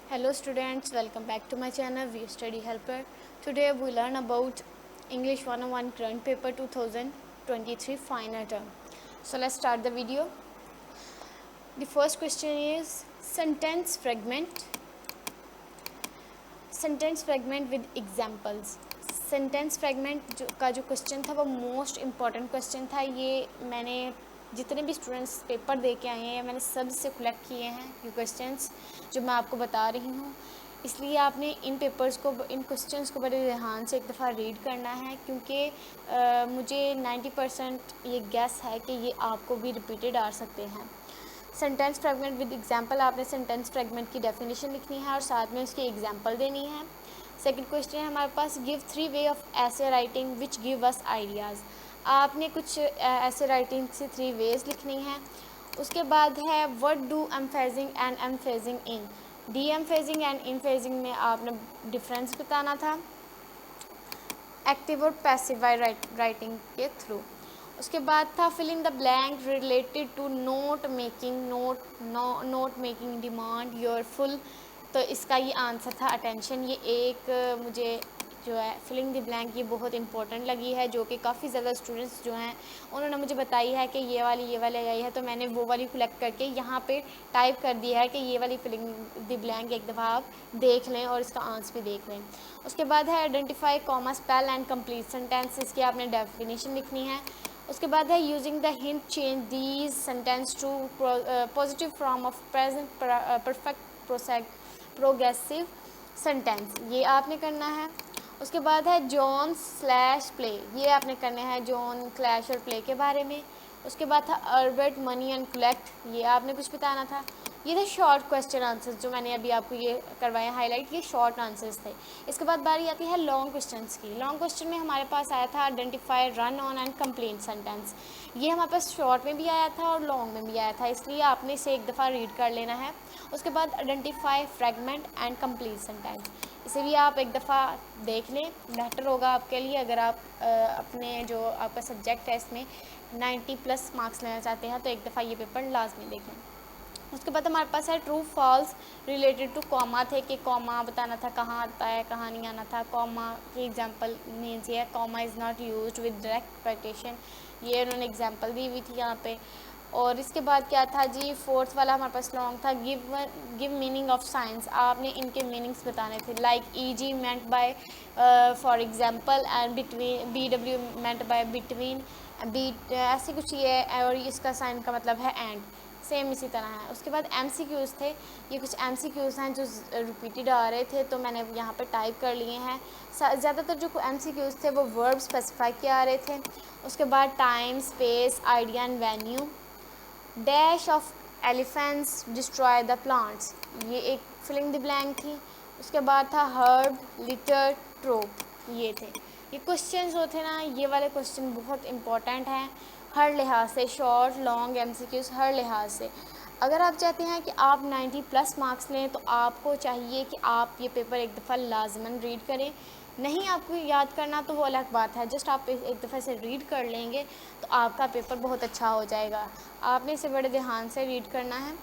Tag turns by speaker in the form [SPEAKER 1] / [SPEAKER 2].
[SPEAKER 1] Hello students, welcome back to my channel We Study Helper. Today we learn about English 101 current paper 2023 final term. So let's start the video. The first question is sentence fragment with examples. Sentence fragment का जो question था वो most important question था। ये मैंने जितने भी students paper दे के आए हैं मैंने सब से कलेक्ट किए हैं ये क्वेश्चंस जो मैं आपको बता रही हूँ। इसलिए आपने इन क्वेश्चंस को बड़े ध्यान से एक दफ़ा रीड करना है, क्योंकि मुझे 90% ये गैस है कि ये आपको भी रिपीटेड आ सकते हैं। सेंटेंस फ्रेगमेंट विद एग्जांपल, आपने सेंटेंस फ्रेगमेंट की डेफिनेशन लिखनी है और साथ में उसकी एग्जांपल देनी है। सेकंड क्वेश्चन है हमारे पास, गिव 3 वे ऑफ ऐसे writing which give us ideas. आपने कुछ ऐसे राइटिंग से 3 वेज लिखनी है। उसके बाद है व्हाट डू एम्फेजिंग एंड एम्फेजिंग इन। डी एम्फेजिंग एंड इन फेजिंग में आपने डिफरेंस बताना था एक्टिव और पैसिव राइटिंग के थ्रू। उसके बाद था fill in the blank related to note making demand your full. तो इसका ये आंसर था अटेंशन। ये एक मुझे जो है फिलिंग द ब्लैंक ये बहुत इंपॉर्टेंट लगी है, जो कि काफ़ी ज़्यादा स्टूडेंट्स जो हैं उन्होंने मुझे बताई है कि ये वाली आई है, तो मैंने वो वाली कलेक्ट करके यहाँ पे टाइप कर दिया है कि ये वाली फिलिंग द ब्लैंक एक दफ़ा आप देख लें और इसका आंसर भी देख लें। उसके बाद है identify comma spell and complete sentence, इसकी आपने डेफिनेशन लिखनी है। उसके बाद है using the hint change these sentence to positive form of present perfect progressive sentence, ये आपने करना है। उसके बाद है जॉन स्लैश प्ले, ये आपने करने हैं जॉन क्लैश और प्ले के बारे में। उसके बाद था अर्बर्ट मनी एंड कलेक्ट, ये आपने कुछ बताना था। ये थे शॉर्ट क्वेश्चन आंसर्स जो मैंने अभी आपको ये करवाए हाईलाइट, ये शॉर्ट आंसर्स थे। इसके बाद बारी आती है लॉन्ग क्वेश्चंस की। लॉन्ग क्वेश्चन में हमारे पास आया था identify run on and complete sentence. ये हमारे पास शॉर्ट में भी आया था और लॉन्ग में भी आया था, इसलिए आपने इसे एक दफ़ा रीड कर लेना है। उसके बाद identify fragment and complete sentence, इसे भी आप एक दफ़ा देख लें, बेहतर होगा आपके लिए अगर आप अपने जो आपका सब्जेक्ट है इसमें 90+ मार्क्स लेना चाहते हैं, तो एक दफ़ा ये पेपर लाजमी देखें। उसके बाद हमारे पास है true false related to comma थे कि कॉमा बताना था कहाँ आता है कहाँ नहीं आना था। कॉमा की एग्जांपल मीन्स ये है comma is not used with direct quotation, ये उन्होंने एग्जांपल दी हुई थी यहाँ पे। और इसके बाद क्या था जी, फोर्थ वाला हमारे पास लॉन्ग था गिव मीनिंग ऑफ साइंस, आपने इनके मीनिंग्स बताने थे like e g meant by for example and between BW meant by between B, ऐसी कुछ ये है, और इसका साइन का मतलब है एंड, सेम इसी तरह है। उसके बाद MCQs थे, ये कुछ MCQs हैं जो रिपीटेड आ रहे थे, तो मैंने यहाँ पे टाइप कर लिए हैं। ज़्यादातर जो MCQs थे वो वर्ब स्पेसिफाई के आ रहे थे। उसके बाद time space idea and venue, dash of elephants destroy the plants, ये एक फिलिंग द ब्लैंक थी। उसके बाद था हर्ब लिटर ट्रोप, ये थे। ये क्वेश्चंस जो थे ना, ये वाले क्वेश्चन बहुत इंपॉर्टेंट हैं हर लिहाज से, शॉर्ट लॉन्ग MCQs हर लिहाज से। अगर आप चाहते हैं कि आप 90+ मार्क्स लें तो आपको चाहिए कि आप ये पेपर एक दफ़ा लाजमन रीड करें। नहीं आपको याद करना तो वो अलग बात है, जस्ट आप एक दफ़ा से रीड कर लेंगे तो आपका पेपर बहुत अच्छा हो जाएगा। आपने इसे बड़े ध्यान से रीड करना है।